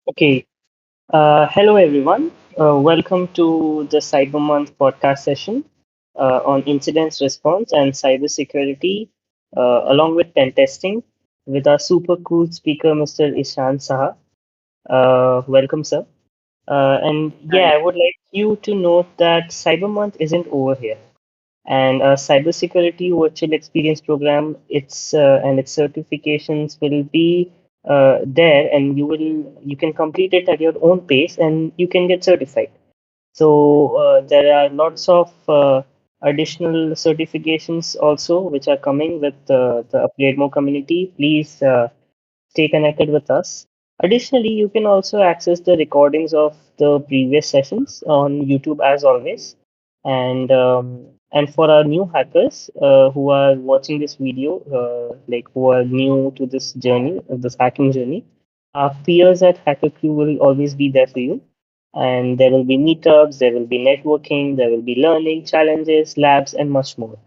Okay. Hello, everyone. Welcome to the Cyber Month podcast session on incidents response and cybersecurity, along with pen testing, with our super cool speaker, Mr. Ishan Saha. Welcome, sir. And yeah, Thank I would like you to note that Cyber Month isn't over here. And cybersecurity virtual experience program, its certifications will be there, and you can complete it at your own pace, and you can get certified. So there are lots of additional certifications also which are coming with the UpgradeMore community. Please stay connected with us. Additionally, you can also access the recordings of the previous sessions on YouTube as always. And for our new hackers who are watching this video, like who are new to this journey, this hacking journey, our peers at Hacker Crew will always be there for you. And there will be meetups, there will be networking, there will be learning, challenges, labs, and much more.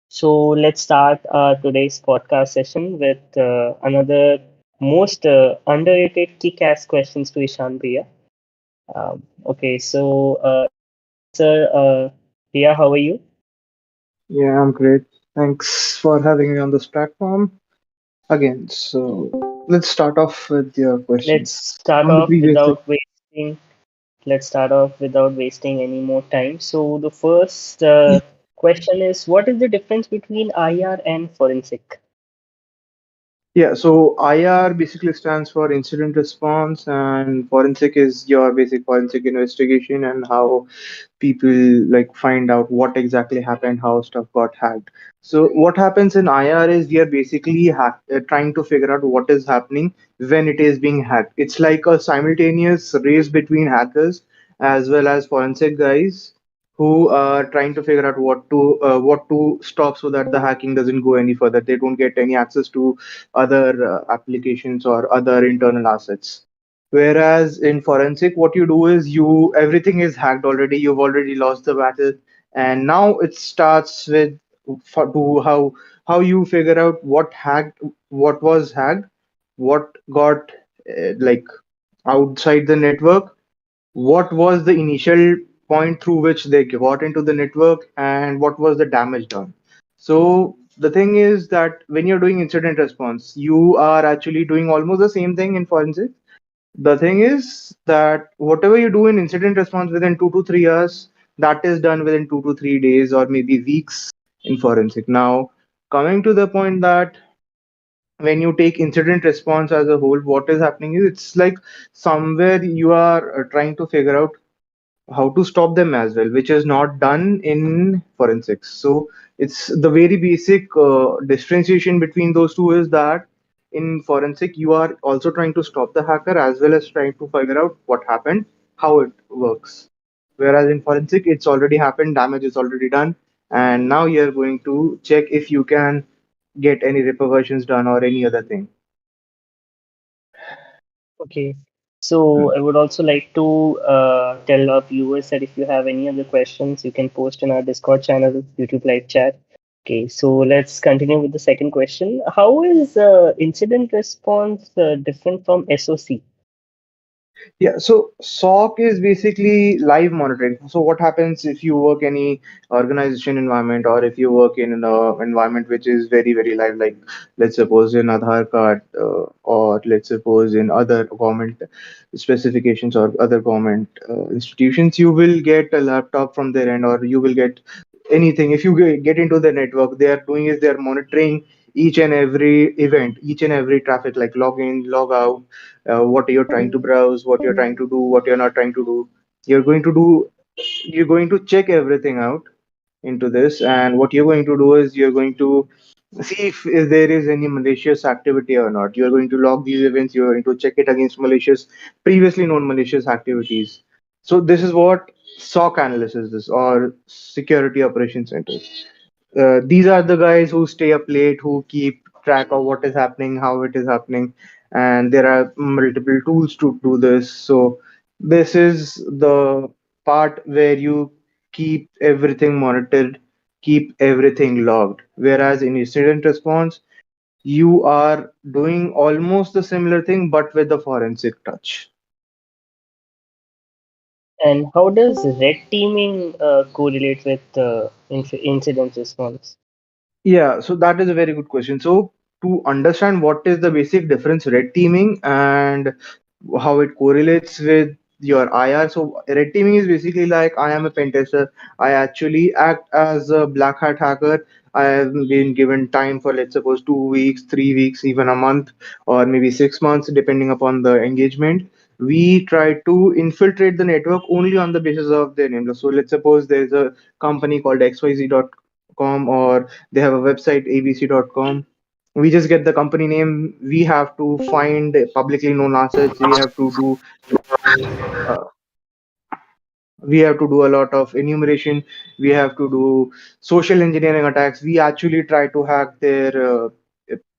So let's start today's podcast session with another most underrated kick-ass questions to Ishan Bhaiya. Okay, so sir, Bhaiya, how are you? Yeah, I'm great. Thanks for having me on this platform again. So let's start off with your Let's questions. start On the off previous, without wasting. Let's start off without wasting any more time. So the first question is, what is the difference between IR and forensic? yeah, so IR basically stands for incident response, and forensic is your basic forensic investigation and how people like find out what exactly happened, how stuff got hacked. So what happens in IR is we are basically trying to figure out what is happening when it is being hacked. It's like a simultaneous race between hackers as well as forensic guys who are trying to figure out what to stop so that the hacking doesn't go any further. They don't get any access to other applications or other internal assets. Whereas in forensic, what you do is you everything is hacked already. You've already lost the battle, and now it starts with how you figure out what was hacked, what got like outside the network, what was the initial point through which they got into the network, and what was the damage done. So the thing is that when you're doing incident response, you are actually doing almost the same thing in forensic. The thing is that whatever you do in incident response within 2 to 3 hours, that is done within 2 to 3 days or maybe weeks in forensic. Now, coming to the point that when you take incident response as a whole, what is happening is it's like somewhere you are trying to figure out how to stop them as well, which is not done in forensics. So it's the very basic differentiation between those two is that in forensic you are also trying to stop the hacker as well as trying to figure out what happened, how it works. Whereas in forensic, it's already happened, damage is already done, and now you're going to check if you can get any repercussions done or any other thing. Okay. So I would also like to tell our viewers that if you have any other questions, you can post in our Discord channel, YouTube live chat. Okay, so let's continue with the second question. How is incident response different from SOC? Yeah, so SOC is basically live monitoring. So what happens if you work any organization environment or if you work in an environment which is very, very live, like let's suppose in Aadhaar card or let's suppose in other government specifications or other government institutions, you will get a laptop from their end or you will get anything. If you get into the network, they are doing is they're monitoring each and every event, each and every traffic, like log in, log out, what you're trying to browse, what you're trying to do, what you're not trying to do. You're going to do, you're going to check everything out into this. And what you're going to do is you're going to see if there is any malicious activity or not. You're going to log these events, you're going to check it against malicious, previously known malicious activities. So this is what SOC analysis is or security operations center. These are the guys who stay up late, who keep track of what is happening, how it is happening, and there are multiple tools to do this. So this is the part where you keep everything monitored, keep everything logged. Whereas in incident response, you are doing almost the similar thing but with the forensic touch. And how does red teaming correlate with incident response? Yeah, so that is a very good question. So to understand what is the basic difference red teaming and how it correlates with your IR. So red teaming is basically like I am a pen tester. I actually act as a black hat hacker. I have been given time for let's suppose 2 weeks, 3 weeks, even a month, or maybe 6 months, depending upon the engagement. We try to infiltrate the network only on the basis of their name. So let's suppose there's a company called XYZ.com, or they have a website abc.com. We just get the company name. We have to find publicly known assets. Uh, we have to do a lot of enumeration. We have to do social engineering attacks. We actually try to hack their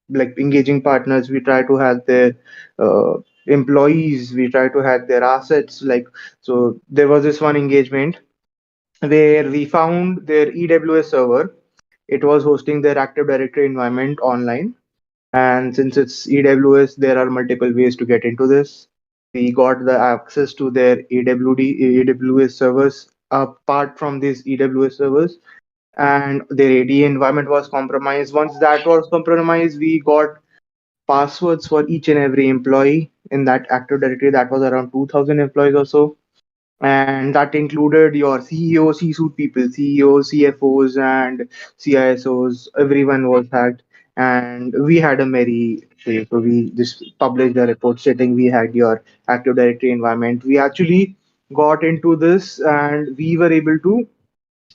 like engaging partners. We try to hack their uh, employees. We try to hack their assets. Like, so there was this one engagement where we found their EWS server. It was hosting their Active Directory environment online. And since it's AWS, there are multiple ways to get into this. We got the access to their AWS servers apart from these AWS servers, and their AD environment was compromised. Once that was compromised, we got passwords for each and every employee in that Active Directory. That was around 2,000 employees or so, and that included your CEO, C-suite people, CEOs, CFOs, and CISOs. Everyone was hacked, and we had a merry day. So we just published a report stating we had your Active Directory environment. We actually got into this, and we were able to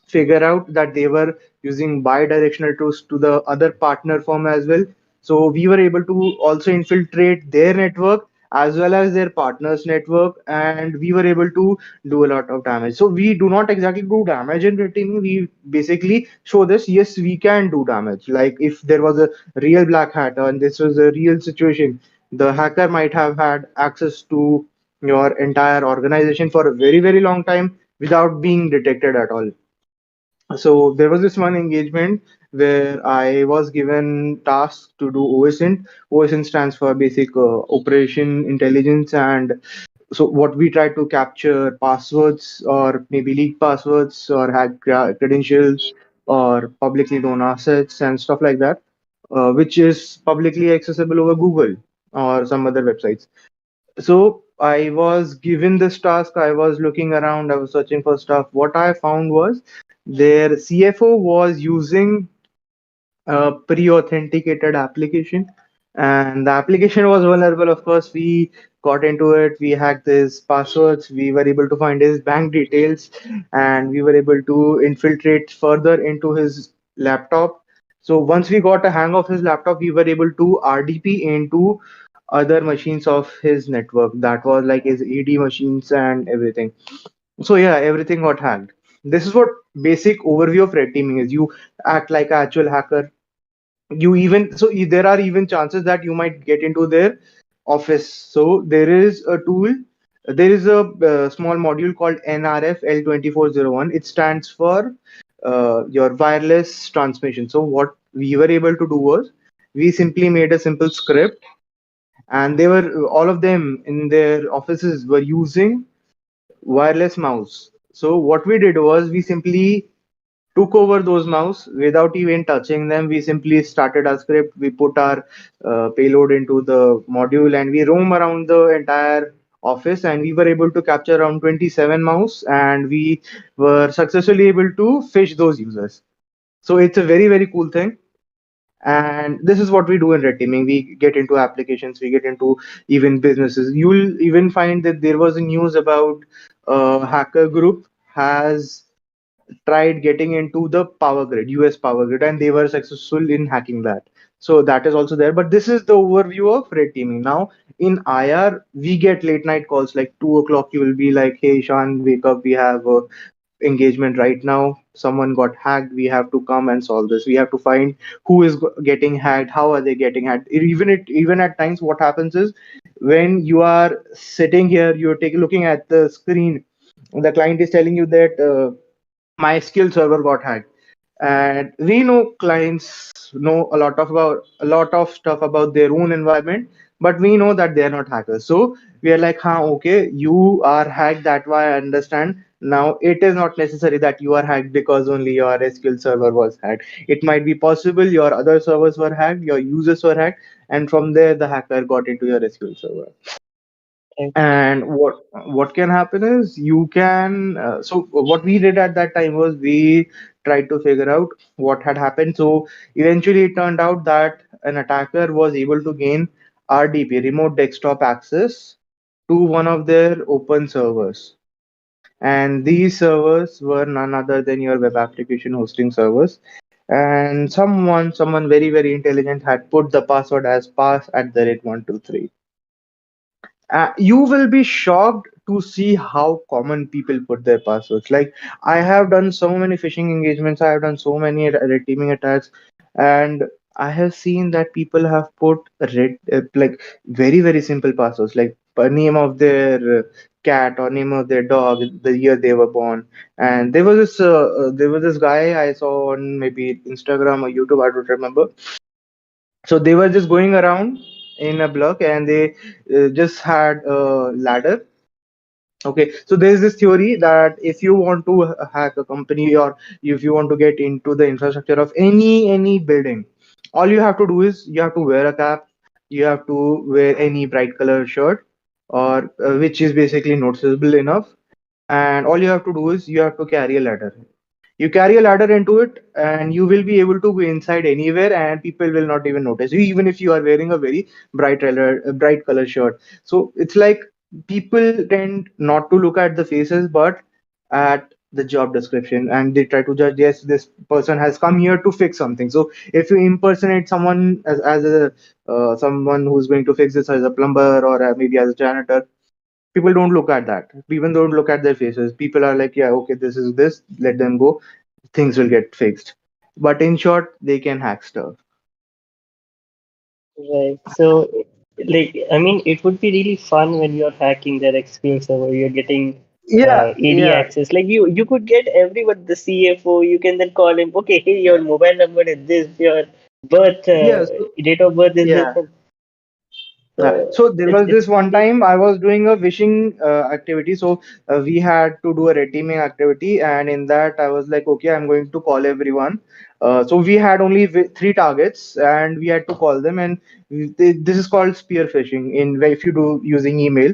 figure out that they were using bi-directional to the other partner firm as well. So we were able to also infiltrate their network as well as their partners network, and we were able to do a lot of damage. So we do not exactly do damage in red teaming. We basically show this, yes, we can do damage. Like if there was a real black hat and this was a real situation, the hacker might have had access to your entire organization for a very very long time without being detected at all. So there was this one engagement where I was given tasks to do OSINT. OSINT stands for Basic Operation Intelligence, and so what we try to capture passwords or maybe leak passwords or hack credentials or publicly known assets and stuff like that, which is publicly accessible over Google or some other websites. So I was given this task. I was looking around, I was searching for stuff. What I found was their CFO was using a pre-authenticated application, and the application was vulnerable. Of course, we got into it. We hacked his passwords. We were able to find his bank details, and we were able to infiltrate further into his laptop. So once we got a hang of his laptop, we were able to RDP into other machines of his network. That was like his AD machines and everything. So yeah, everything got hacked. This is what basic overview of red teaming is. You act like an actual hacker. You even there are even chances that you might get into their office. So there is a tool. There is a small module called NRF L2401. It stands for your wireless transmission. So what we were able to do was we simply made a simple script, and they were all of them in their offices were using wireless mouse. So what we did was we simply took over those mouse without even touching them. We simply started our script, we put our payload into the module, and we roam around the entire office, and we were able to capture around 27 mouse, and we were successfully able to fish those users. So it's a very very cool thing, and this is what we do in red teaming. We get into applications, we get into even businesses. You'll even find that there was a news about a hacker group has tried getting into the power grid, US power grid, and they were successful in hacking that. So that is also there. But this is the overview of red teaming. Now in IR, we get late night calls like 2 o'clock. You will be like, "Hey, Sean, wake up. We have a engagement right now. Someone got hacked. We have to come and solve this. We have to find who is getting hacked. How are they getting hacked?" Even at times, what happens is when you are sitting here, you're taking looking at the screen. The client is telling you that my skill server got hacked, and we know clients know a lot of stuff about their own environment. but we know that they are not hackers. So we are like, huh, okay, you are hacked. That why I understand. Now it is not necessary that you are hacked because only your SQL server was hacked. It might be possible your other servers were hacked, your users were hacked, and from there the hacker got into your SQL server. Right. And what can happen is you can so what we did at that time was we tried to figure out what had happened. So eventually it turned out that an attacker was able to gain RDP, remote desktop access, to one of their open servers, and these servers were none other than your web application hosting servers. And someone very intelligent had put the password as pass at the rate 123. You will be shocked to see how common people put their passwords. Like, I have done so many phishing engagements, I have done so many red teaming attacks, and I have seen that people have put red like very simple passwords, like name of their cat or name of their dog, the year they were born. And there was this guy I saw on maybe Instagram or YouTube, I don't remember. So they were just going around in a block, and they just had a ladder. Okay, so there's this theory that if you want to hack a company, or if you want to get into the infrastructure of any building, all you have to do is you have to wear a cap, you have to wear any bright color shirt, or which is basically noticeable enough, and all you have to do is you have to carry a ladder. You carry a ladder into it, and you will be able to go inside anywhere, and people will not even notice you, even if you are wearing a very bright color shirt. So it's like people tend not to look at the faces, but at the job description, and they try to judge. Yes, this person has come here to fix something. So if you impersonate someone as a someone who's going to fix this as a plumber, or maybe as a janitor, people don't look at that. People don't look at their faces. People are like, yeah, okay, this is this, let them go, things will get fixed. But in short, they can hack stuff. Right. So, like, I mean, it would be really fun when you're hacking their SQL server. You're getting Yeah, AD yeah, access. Like, you could get everyone, the CFO. You can then call him. Okay, hey, your mobile number is this. Your birth yeah. So, date of birth is this. yeah. So So there was it's this one really time I was doing a wishing activity. So we had to do a red teaming activity, and in that I was like, okay, I'm going to call everyone. So we had only three targets, and we had to call them. And this is called spear phishing. In if you do using email,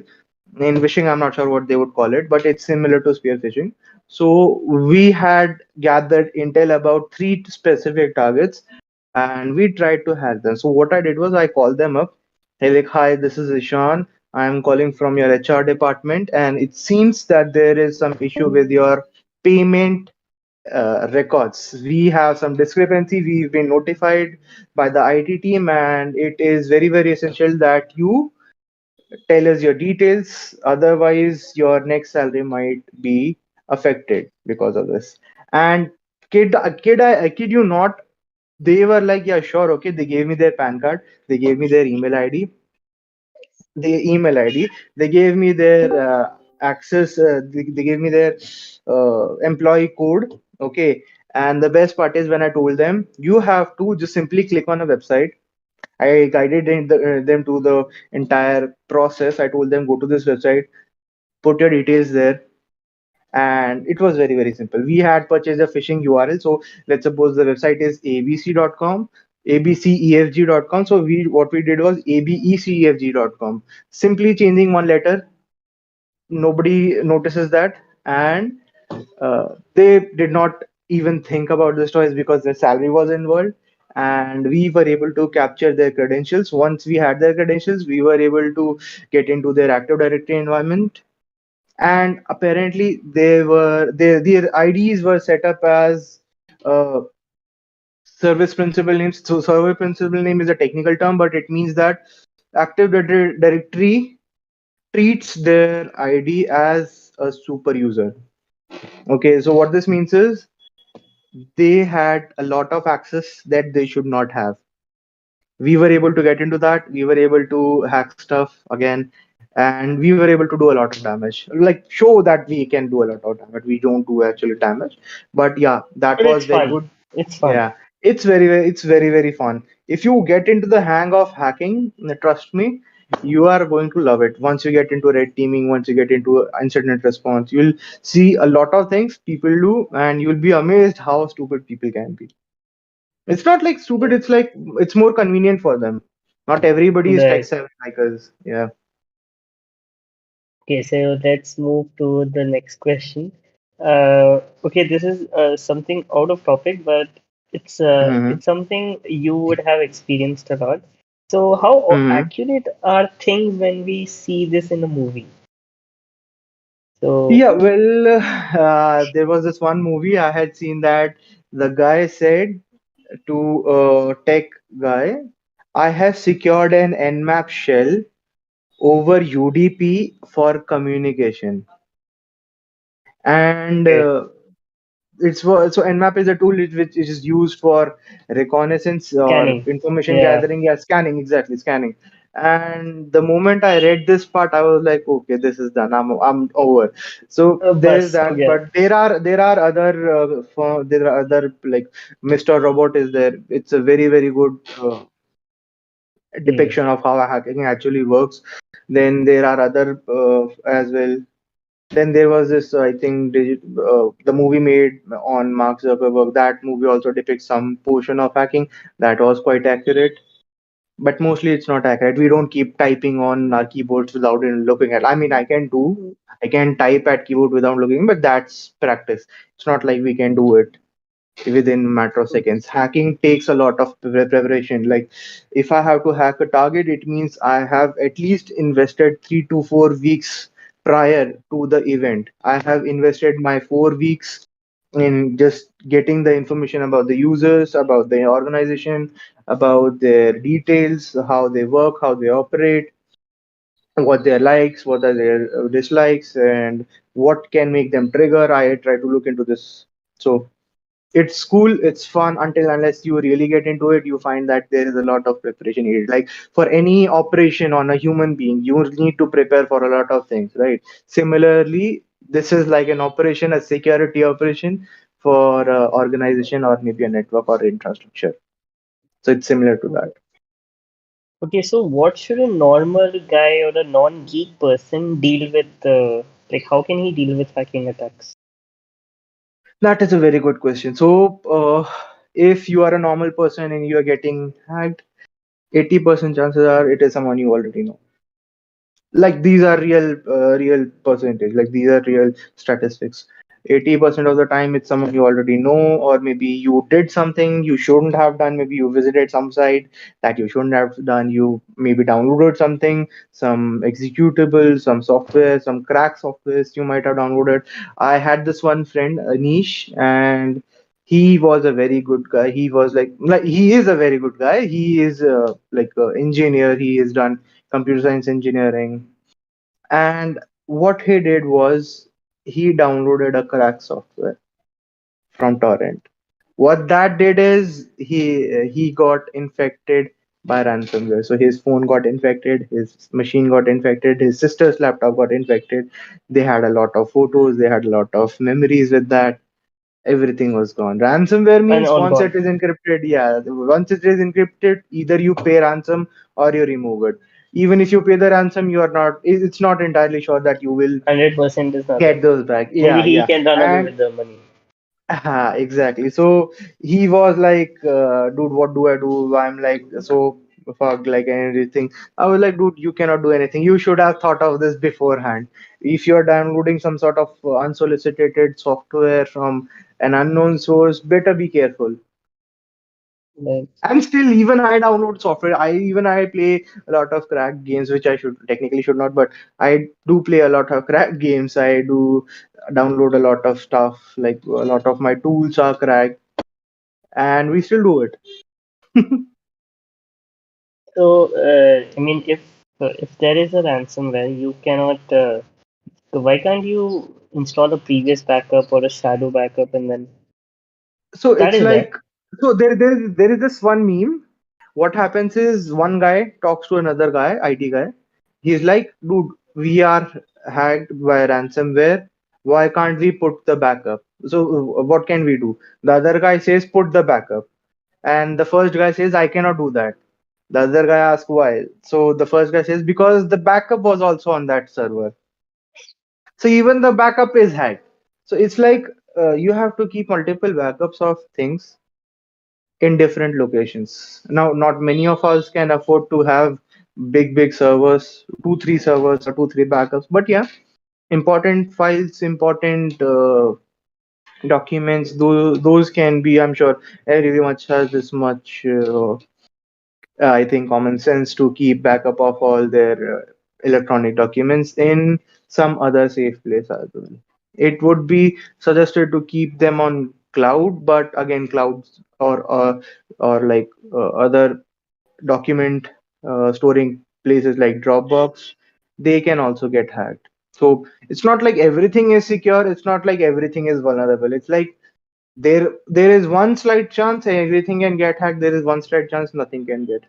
in wishing, I'm not sure what they would call it, but it's similar to spear phishing. So we had gathered intel about three specific targets, and we tried to hack them. So what I did was I called them up. Hey, like, hi, this is Ishan. I'm calling from your HR department, and it seems that there is some issue with your payment records. We have some discrepancy. We've been notified by the IT team, and it is very essential that you tell us your details. Otherwise, your next salary might be affected because of this. And I kid you not, they were like, yeah, sure, okay. They gave me their PAN card, they gave me their email ID, they gave me their access, they gave me their employee code, okay. And the best part is when I told them, you have to just simply click on a website. I guided them to the entire process. I told them, go to this website, put your details there, and it was very simple. We had purchased a phishing URL. So let's suppose the website is abc.com, abcefg.com. So we what we did was abecefg.com. Simply changing one letter, nobody notices that, and they did not even think about this choice because their salary was involved. And we were able to capture their credentials. Once we had their credentials, we were able to get into their Active Directory environment, and apparently their IDs were set up as uh, service principal names. So service principal name is a technical term, but it means that Directory treats their ID as a super user. Okay, so what this means is they had a lot of access that they should not have. We were able to get into that. We were able to hack stuff again, and we were able to do a lot of damage. Like, show that we can do a lot of damage. We don't do actually damage, but yeah, that but it's was very fun. good. It's fun. Yeah, it's very fun. If you get into the hang of hacking, trust me, You are going to love it. Once you get into red teaming, once you get into incident response, you'll see a lot of things people do, and you'll be amazed how stupid people can be. It's not like stupid, it's like it's more convenient for them. Not everybody is tech Right. savvy like us. Yeah. Okay, so let's move to the next question. Okay, this is something out of topic, but Hmm. it's something you would have experienced a lot. So, how Hmm. accurate are things when we see this in a movie? So, Yeah, well, there was this one movie I had seen that the guy said to a tech guy, I have secured an Nmap shell over UDP for communication. And okay, so Nmap is a tool which is used for reconnaissance or scanning. information Yeah, gathering. Yeah, scanning, exactly, scanning. And the moment I read this part, I was like, okay, this is done. I'm over. So there is bus. that, Okay. but there are other there are other, like Mr. Robot is there. It's a very good Hmm. depiction of how hacking actually works. Then there are other as well. Then there was this, I think, the movie made on Mark Zuckerberg. That movie also depicts some portion of hacking that was quite accurate, but mostly it's not accurate. We don't keep typing on our keyboards without even looking at. I mean, I can type at keyboard without looking, but that's practice. It's not like we can do it within matter of seconds. Hacking takes a lot of preparation. Like if I have to hack a target, it means I have at least invested 3 to 4 weeks prior to the event. I have invested my 4 weeks in just getting the information about the users, about the organization, about their details, how they work, how they operate, what their likes, what are their dislikes, and what can make them trigger. I try to look into this. So it's cool, it's fun until unless you really get into it, you find that there is a lot of preparation needed. Like for any operation on a human being, you need to prepare for a lot of things, right? Similarly, this is like an operation, a security operation for organization or maybe a network or infrastructure. So it's similar to that. Okay, so what should a normal guy or a non-geek person deal with? Like, how can he deal with hacking attacks? That is a very good question. So if you are a normal person and you are getting hacked, 80% chances are it is someone you already know. Like these are real percentage, like these are real statistics. 80% of the time it's someone you already know, or maybe you did something you shouldn't have done. Maybe you visited some site that you shouldn't have done. You maybe downloaded something, some executable, some software, some crack softwares you might have downloaded. I had this one friend, Anish, and he was a very good guy. He was like he is a very good guy. He is like an engineer. He has done computer science engineering. And what he did was he downloaded a crack software from torrent. What that did is he got infected by ransomware. So his phone got infected, his machine got infected, his sister's laptop got infected. They had a lot of photos, they had a lot of memories with that. Everything was gone. Ransomware And means all once it gone. is encrypted, yeah, once it is encrypted, either you pay ransom or you remove it. Even if you pay the ransom, you are not, it's not entirely sure that you will 100% is get nothing. those back. Maybe Yeah, he yeah. can run away And with the money. exactly. So he was like, dude, what do I do? I'm like, so fuck, like anything. I was like, dude, you cannot do anything. You should have thought of this beforehand. If you're downloading some sort of unsolicited software from an unknown source, better be careful. Like, And still, even I download software. I play a lot of cracked games, which I should technically should not, but I do play a lot of cracked games. I do download a lot of stuff. Like a lot of my tools are cracked, and we still do it. so, I mean, if there is a ransomware, you cannot. So why can't you install a previous backup or a shadow backup and then So that it's is there? like, so there is this one meme. What happens is one guy talks to another guy, IT guy. He's like, dude, we are hacked by ransomware. Why can't we put the backup? So what can we do? The other guy says, put the backup. And the first guy says, I cannot do that. The other guy asks why. So the first guy says because the backup was also on that server. So even the backup is hacked. So it's like you have to keep multiple backups of things in different locations. Now, not many of us can afford to have big servers, two, three servers, or two, three backups. But yeah, important files, important documents, those can be, I'm sure, every much has this much. I think common sense to keep backup of all their electronic documents in some other safe place as well. It would be suggested to keep them on cloud, but again, clouds or like other document storing places like Dropbox, they can also get hacked. So it's not like everything is secure. It's not like everything is vulnerable. It's like there is one slight chance everything can get hacked. There is one slight chance nothing can get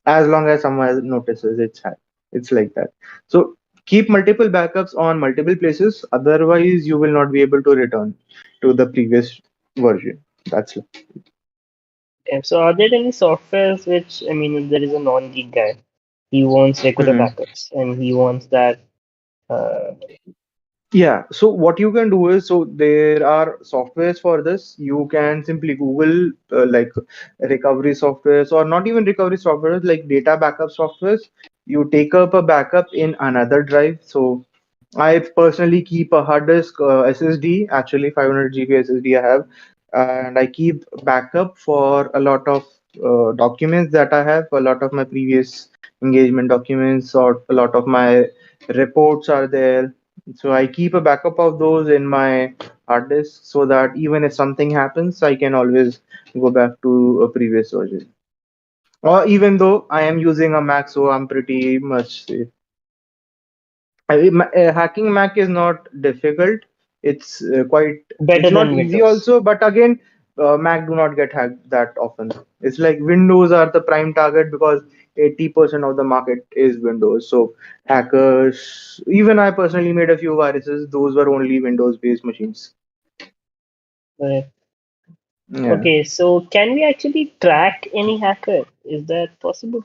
as long as someone notices it's hacked. It's like that. So keep multiple backups on multiple places. Otherwise, you will not be able to return to the previous version. That's it. Okay, so are there any softwares which, I mean, if there is a non-geek guy, he wants regular Mhm. backups and he wants that. Uh, Yeah, so what you can do is, so there are softwares for this. You can simply Google like recovery softwares, or not even recovery softwares, like data backup softwares. You take up a backup in another drive. So I personally keep a hard disk SSD, actually 500 GB SSD I have, and I keep backup for a lot of documents that I have, a lot of my previous engagement documents, or a lot of my reports are there. So I keep a backup of those in my hard disk so that even if something happens, I can always go back to a previous version. Or even though I am using a Mac, so I'm pretty much safe. Hacking Mac is not difficult. It's Better it's not than easy Windows. also, but again, Mac do not get hacked that often. It's like Windows are the prime target because 80% of the market is Windows. So hackers, even I personally made a few viruses. Those were only Windows-based machines. Right. Yeah. Okay, so can we actually track any hacker? Is that possible?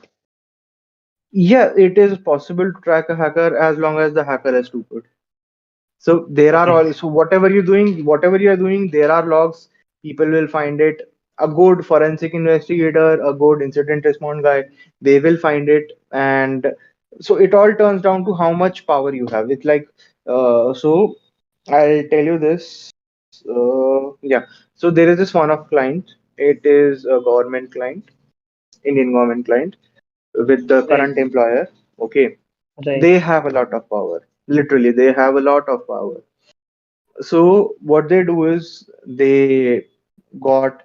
Yeah, it is possible to track a hacker as long as the hacker is stupid. So there are Okay, all so whatever you are doing, there are logs. People will find it. A good forensic investigator, a good incident response guy, they will find it. And so it all turns down to how much power you have. It's like so I'll tell you this. Yeah. So there is this one of client. It is a government client, Indian government client with the right, current employer. Okay. right. They have a lot of power. Literally, they have a lot of power. So what they do is they got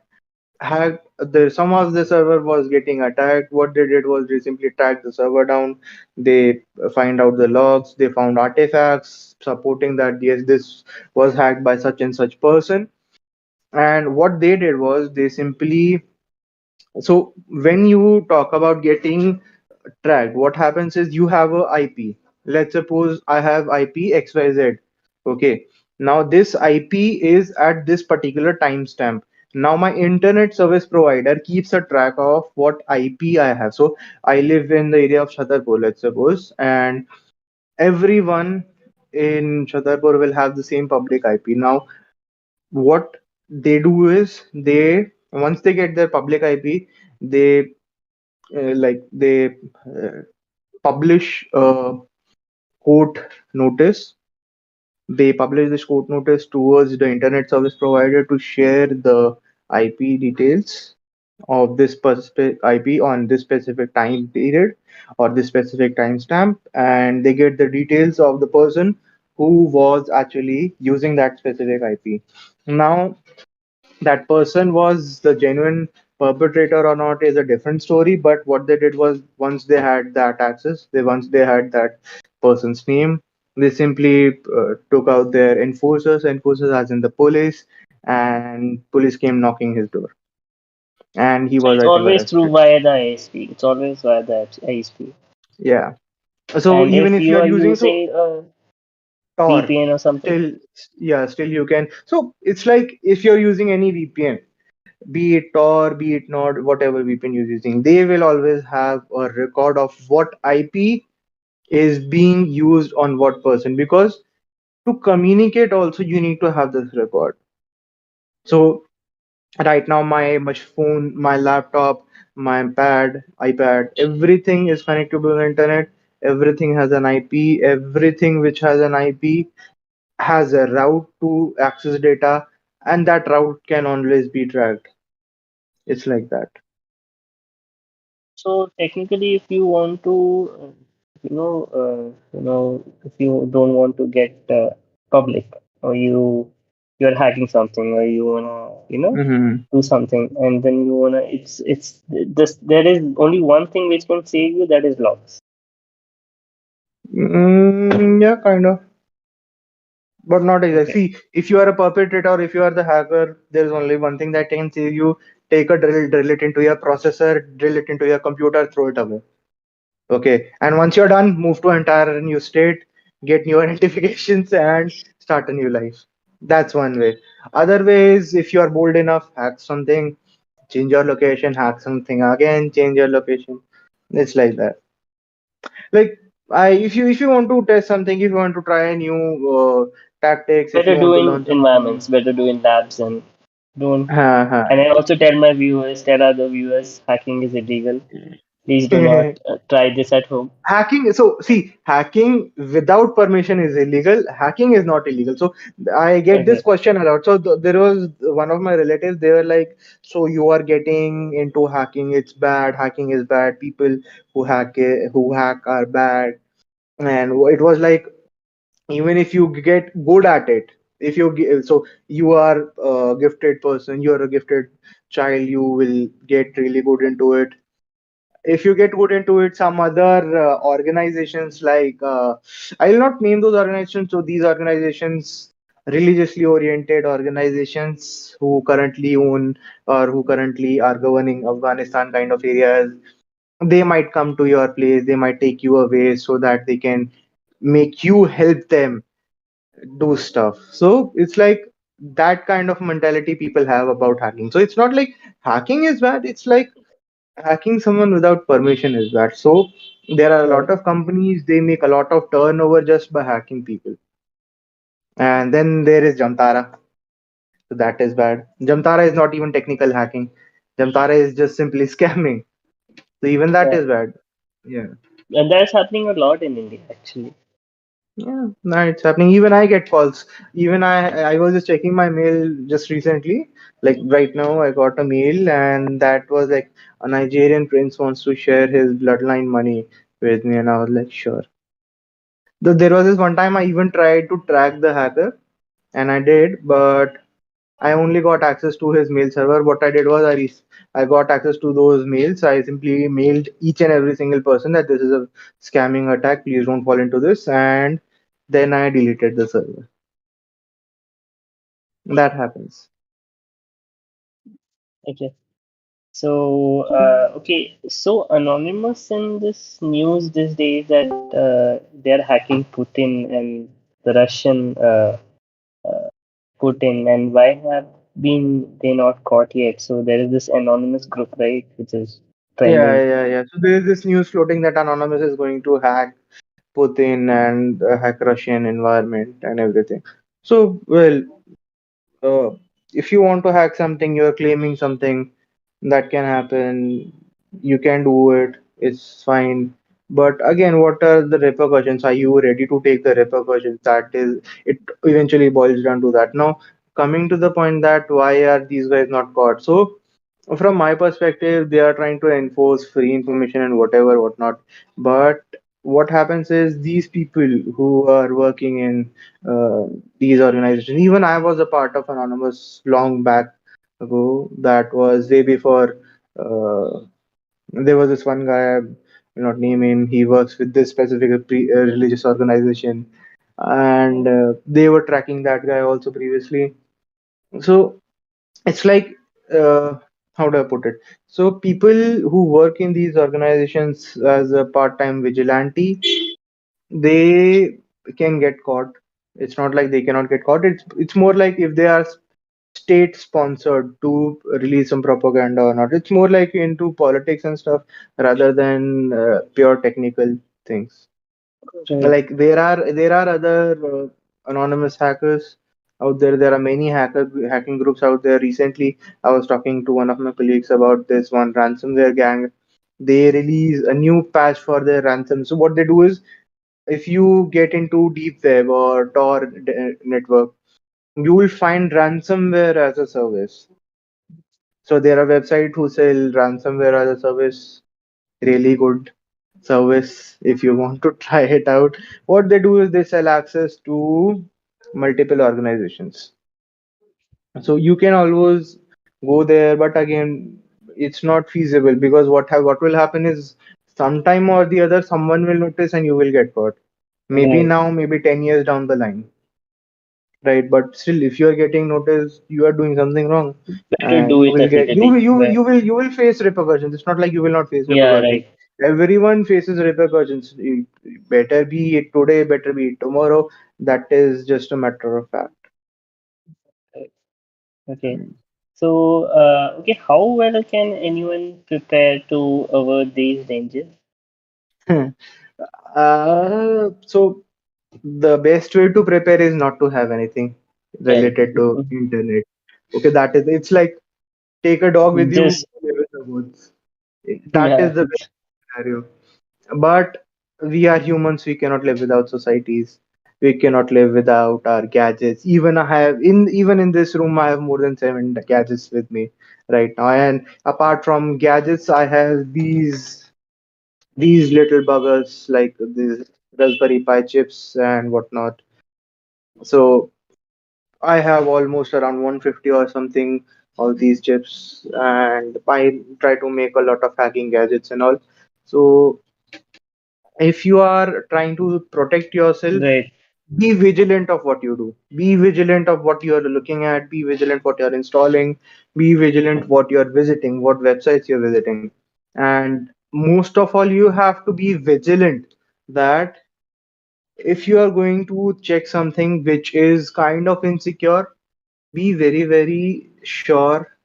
hacked. Some of the server was getting attacked. What they did was they simply tracked the server down. They find out the logs. They found artifacts supporting that yes, this was hacked by such and such person. And what they did was they simply so when you talk about getting tracked, what happens is you have a IP. Let's suppose I have IP XYZ. Okay. Now this IP is at this particular timestamp. Now my internet service provider keeps a track of what IP I have. So I live in the area of Chhatarpur, let's suppose, and everyone in Chhatarpur will have the same public IP. Now what they do is they once they get their public IP, they they publish a court notice. They publish this court notice towards the internet service provider to share the IP details of this specific IP on this specific time period or this specific timestamp, and they get the details of the person who was actually using that specific IP. Now, that person was the genuine perpetrator or not is a different story, but what they did was once they had that access, once they had that person's name, they simply took out their enforcers as in the police, and police came knocking his door, and he So was, it's I think, always through arrested. via the ISP. It's always via the ISP. Yeah, so And even if if you you are are using so using a Tor, VPN or something, still, yeah, still you can. So it's like if you're using any VPN, be it Tor, be it not, whatever VPN you're using, they will always have a record of what IP is being used on what person, because to communicate also you need to have this record. So right now my phone, my laptop, my ipad, everything is connected to the internet. Everything has an IP. Everything which has an IP has a route to access data, and that route can always be tracked. It's like that. So technically, if you want to, if you don't want to get public, or you're hacking something, or you wanna, Hmm. do something, and then you wanna, it's this. There is only one thing which can save you, that is logs. Yeah, kind of, but not exactly. Okay. See, if you are a perpetrator or if you are the hacker, there is only one thing that can save you. Take a drill it into your processor, drill it into your computer, throw it away. Okay. And once you're done, move to entire new state, get new identifications, and start a new life. That's one way. Other ways, if you are bold enough, hack something, change your location, hack something again, change your location. It's like that. Like, if you want to test something, if you want to try new tactics, if you Better want do to in learn something. environments, better do in labs, and don't. And I Ha, also tell my viewers, tell other viewers, hacking is illegal. Please do ha. not try this at home. Hacking, so see, hacking without permission is illegal. Hacking is not illegal. So I get this Okay. question a lot. So there was one of my relatives, they were like, so you are getting into hacking, it's bad, hacking is bad, people who hack are bad. And it was like, even if you get good at it, if so you are a gifted person, you're a gifted child, you will get really good into it. If you get good into it, some other organizations like I will not name those organizations. So these organizations, religiously oriented organizations who currently own or who currently are governing Afghanistan kind of areas, they might come to your place, they might take you away so that they can make you help them do stuff. So it's like that kind of mentality people have about hacking. So it's not like hacking is bad, it's like hacking someone without permission is bad. So there are a lot Right. of companies, they make a lot of turnover just by hacking people. And then there is Jamtara. So that is bad. Jamtara is not even technical hacking. Jamtara is just simply scamming. So even that Yeah. is bad. Yeah. And that's happening a lot in India, actually. Yeah, no, it's happening. Even I get calls. Even I was just checking my mail just recently. Like right now, I got a mail, and that was like a Nigerian prince wants to share his bloodline money with me, and I was like, sure. Though there was this one time I even tried to track the hacker, and I did, but I only got access to his mail server. What I did was I got access to those mails. I simply mailed each and every single person that this is a scamming attack. Please don't fall into this, and then I deleted the server. That happens. Okay. So, okay. So anonymous in this news these days that they're hacking Putin and the Russian uh, Putin, and why have been they not caught yet? So there is this anonymous group, right, which is Yeah, trending. yeah, yeah. So there is this news floating that Anonymous is going to hack Putin and hack Russian environment and everything. So, well, uh, if you want to hack something, you're claiming something that can happen. You can do it. It's fine. But again, what are the repercussions? Are you ready to take the repercussions? That is, it eventually boils down to that. Now, coming to the point that why are these guys not caught? So, from my perspective, they are trying to enforce free information and whatever, whatnot. But what happens is these people who are working in these organizations, even I was a part of Anonymous long back ago. That was way before. There was this one guy, I will not name him. He works with this specific religious organization, and they were tracking that guy also previously. So it's like, uh, how do I put it? So people who work in these organizations as a part-time vigilante, they can get caught. It's not like they cannot get caught. It's more like if they are state sponsored to release some propaganda or not. It's more like into politics and stuff rather than pure technical things. Right. Like there are other anonymous hackers out there. There are many hacking groups out there. Recently, I was talking to one of my colleagues about this one ransomware gang. They release a new patch for their ransom. So what they do is, if you get into deep web or Tor network, you will find ransomware as a service. So there are websites who sell ransomware as a service. Really good service if you want to try it out. What they do is they sell access to multiple organizations. So you can always go there, but again, it's not feasible because what will happen is sometime or the other someone will notice and you will get caught. Maybe Right. now, maybe 10 years down the line, right? But still, if you are getting noticed, you are doing something wrong, Better and do you it will get ethically. Right. you will face repercussions. It's not like you will not face Yeah. repercussions. Right. Everyone faces repercussions. Better be it today, better be it tomorrow. That is just a matter of fact. Right. Okay. So, okay, how well can anyone prepare to avoid these dangers? So the best way to prepare is not to have anything Right. related to internet. Okay, that is, it's like take a dog with you, Just live in the woods. That yeah. is the best scenario. But we are humans, we cannot live without societies. We cannot live without our gadgets. Even in this room, I have more than 7 gadgets with me right now. And apart from gadgets, I have these little buggers like these Raspberry Pi chips and whatnot. So I have almost around 150 or something of these chips, and I try to make a lot of hacking gadgets and all. So if you are trying to protect yourself, Right. be vigilant of what you do. Be vigilant of what you are looking at. Be vigilant what you are installing. Be vigilant what you are visiting, what websites you're visiting. And most of all, you have to be vigilant that if you are going to check something which is kind of insecure, be very, very sure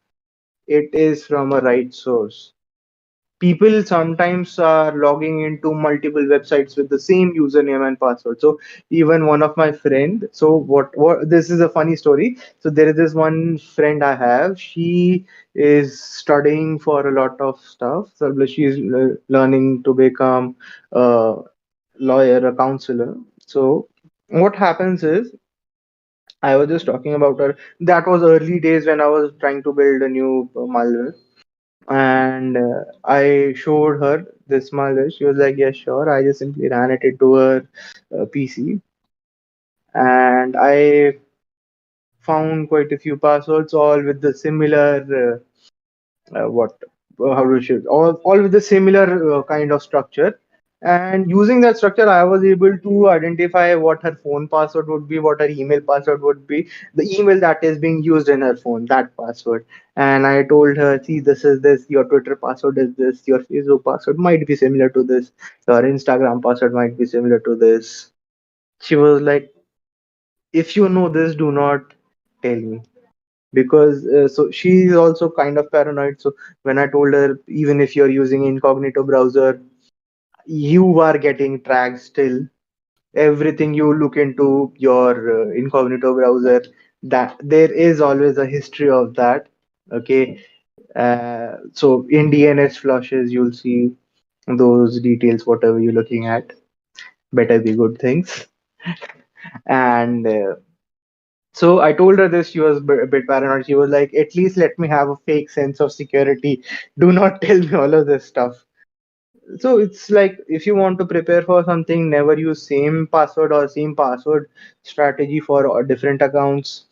it is from a right source. People sometimes are logging into multiple websites with the same username and password. So even one of my friend, so what this is a funny story. So there is this one friend I have. She is studying for a lot of stuff. So she is learning to become a lawyer, a counselor. So what happens is, I was just talking about her. That was early days when I was trying to build a new malware, and I showed her this malware. She was like, "Yeah, sure." I just simply ran it into her PC, and I found quite a few passwords, all with the similar what how to shoot all with the similar kind of structure. And using that structure, I was able to identify what her phone password would be, what her email password would be, the email that is being used in her phone, that password. And I told her, see, this is this, your Twitter password is this, your Facebook password might be similar to this, your Instagram password might be similar to this. She was like, if you know this, do not tell me, because so she is also kind of paranoid. So when I told her, even if you're using incognito browser, you are getting tracked still. Everything you look into your incognito browser, that there is always a history of that. Okay, so in DNS flushes, you'll see those details, whatever you're looking at better be good things. And so I told her this. She was a bit paranoid. She was like, "At least let me have a fake sense of security. Do not tell me all of this stuff." So it's like, if you want to prepare for something, never use same password or same password strategy for different accounts.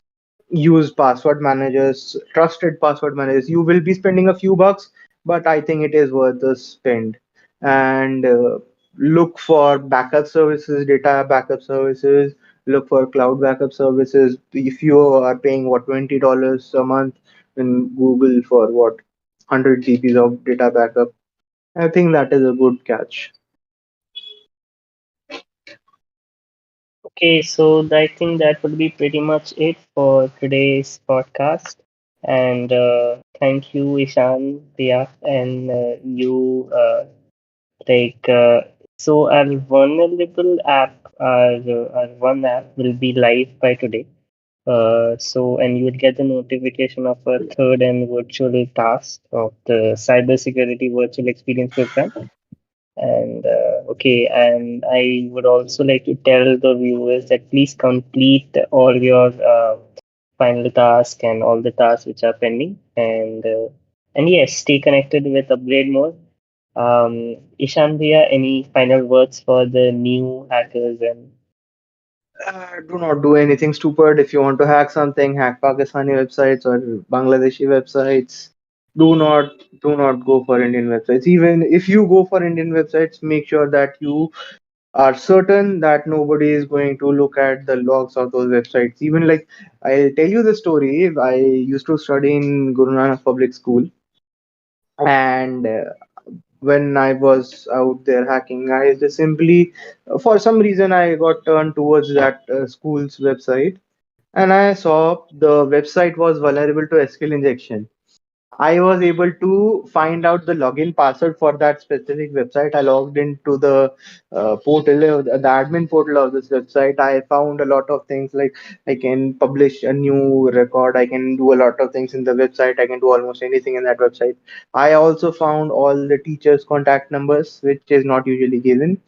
Use password managers, trusted password managers. You will be spending a few bucks, but I think it is worth the spend. And look for backup services, data backup services. Look for cloud backup services. If you are paying what, $20 a month in Google for what, 100 GBs of data backup, I think that is a good catch. Okay, so I think that would be pretty much it for today's podcast. And thank you, Ishan, Priya, and you. Like, so our vulnerable app, our one app will be live by today. And you will get the notification of a third and virtual task of the cybersecurity virtual experience program. And okay, and I would also like to tell the viewers that please complete all your final task and all the tasks which are pending. And yes, stay connected with Upgrade More. Ishan Bhaiya, any final words for the new hackers and Do not do anything stupid. If you want to hack something, hack Pakistani websites or Bangladeshi websites. Do not do not go for Indian websites. Even if you go for Indian websites, make sure that you are certain that nobody is going to look at the logs of those websites. Even like I'll tell you the story. I used to study in Guru Nanak Public School, and when I was out there hacking, I just simply, for some reason, I got turned towards that school's website, and I saw the website was vulnerable to SQL injection. I was able to find out the login password for that specific website. I logged into the portal, the admin portal of this website. I found a lot of things like I can publish a new record. I can do a lot of things in the website. I can do almost anything in that website. I also found all the teachers' contact numbers, which is not usually given.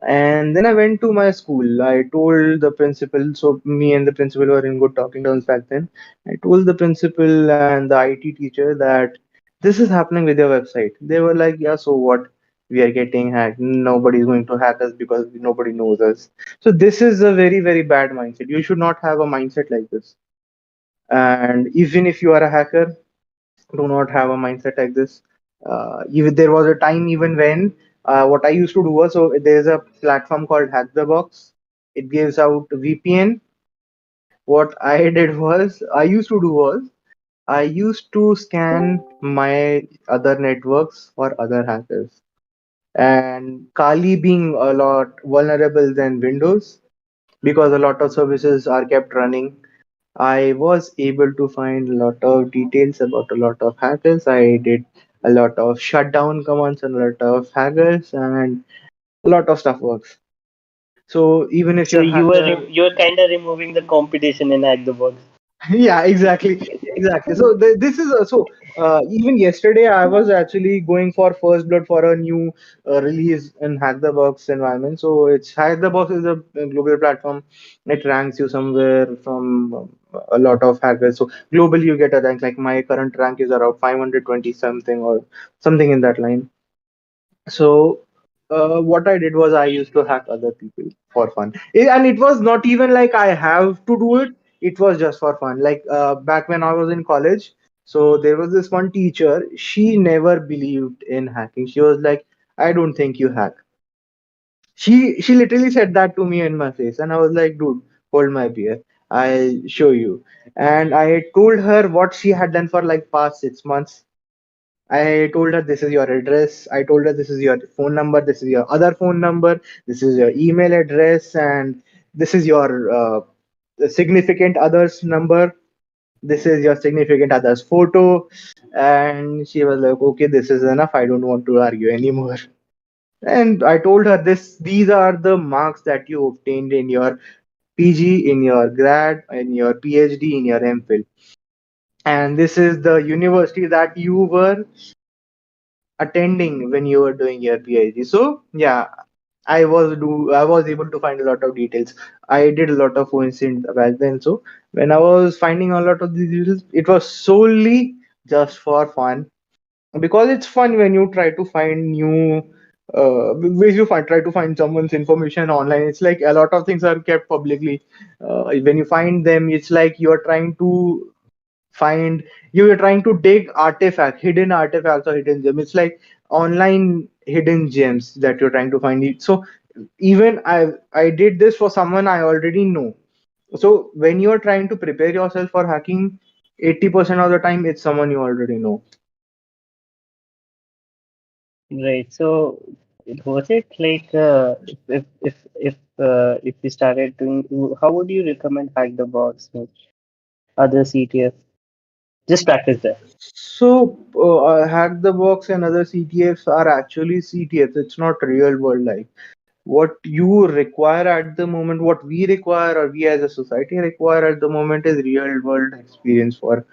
And then I went to my school. I told the principal, so me and the principal were in good talking terms back then. I told the principal and the IT teacher that this is happening with your website. They were like, yeah, so what? We are getting hacked. Nobody's going to hack us because nobody knows us. So this is a very, very bad mindset. You should not have a mindset like this. And even if you are a hacker, do not have a mindset like this. Even there was a time even when what I used to do was, so there's a platform called Hack the Box. It gives out VPN. What I did was I used to scan my other networks for other hackers. And Kali being a lot vulnerable than Windows because a lot of services are kept running. I was able to find a lot of details about a lot of hackers. I did a lot of shutdown commands and a lot of hackers, and a lot of stuff works. So even if so you're a you were hacker, you were kind of removing the competition in Hack the Box. yeah, exactly. So this is even yesterday I was actually going for first blood for a new release in Hack the Box environment. So it's Hack the Box is a global platform. It ranks you somewhere from a lot of hackers. So globally you get a rank. Like my current rank is around 520 something or something in that line. So what I did was I used to hack other people for fun. And it was not even like I have to do it. It was just for fun. Like back when I was in college, so there was this one teacher. She never believed in hacking. She was like, "I don't think you hack." She literally said that to me in my face, and I was like, "Dude, hold my beer. I'll show you." And I told her what she had done for like past 6 months. I told her this is your address. I told her this is your phone number. This is your other phone number. This is your email address, and this is your significant other's number. This is your significant other's photo. And she was like, "Okay, this is enough. I don't want to argue anymore." And I told her this. These are the marks that you obtained in your PG, in your grad, in your PhD, in your MPhil, and this is the university that you were attending when you were doing your PhD. So yeah, I was able to find a lot of details. I did a lot of coincidence back then. So when I was finding a lot of these details, it was solely just for fun because it's fun when you try to find new ways you try to find someone's information online. It's like a lot of things are kept publicly. When you find them, it's like you're trying to find you are trying to dig hidden artifacts or hidden gems. It's like online hidden gems that you're trying to find it. So even I did this for someone I already know. So when you're trying to prepare yourself for hacking, 80% of the time it's someone you already know. Right. So Was it like if we started doing, how would you recommend hack the box with other CTF? Just practice that. So, Hack the Box and other CTFs are actually CTFs. It's not real world life. What you require at the moment, what we require, or we as a society require at the moment, is real world experience for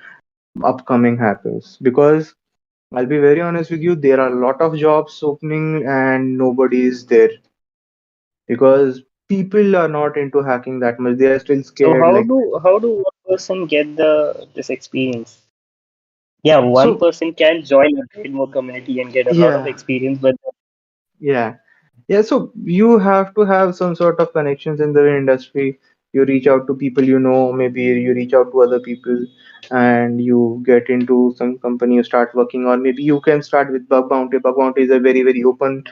upcoming hackers. Because I'll be very honest with you, there are a lot of jobs opening and nobody is there because people are not into hacking that much. They are still So scared. Like, how do one person get the this experience? Yeah, one so, person can join a GradeMore community and get a lot of yeah, experience, but yeah. Yeah, so you have to have some sort of connections in the industry. You reach out to people you know, maybe you reach out to other people and you get into some company you start working on. Maybe you can start with Bug Bounty. Bug Bounty is a very, very open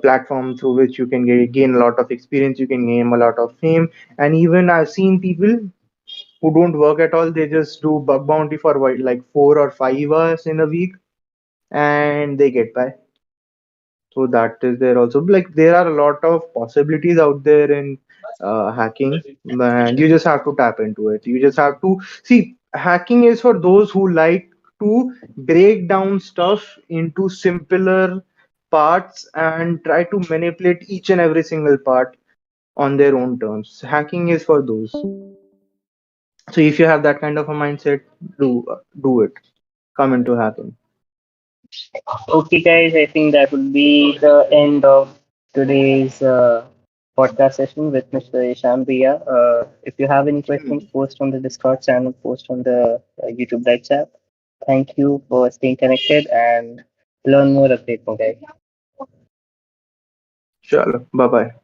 platform through which you can gain a lot of experience, you can gain a lot of fame. And even I've seen people who don't work at all, they just do Bug Bounty for what, like 4 or 5 hours in a week and they get by. So that is there also. Like there are a lot of possibilities out there in hacking, and you just have to tap into it. You just have to see. Hacking is for those who like to break down stuff into simpler parts and try to manipulate each and every single part on their own terms. Hacking is for those. So if you have that kind of a mindset, do it. Come into hacking. okay, guys, I think that would be the end of today's podcast session with Mr. Ishan Bia. If you have any questions, post on the Discord channel, post on the YouTube live chat. Thank you for staying connected and learn more, update more, guys. Chalo, bye bye.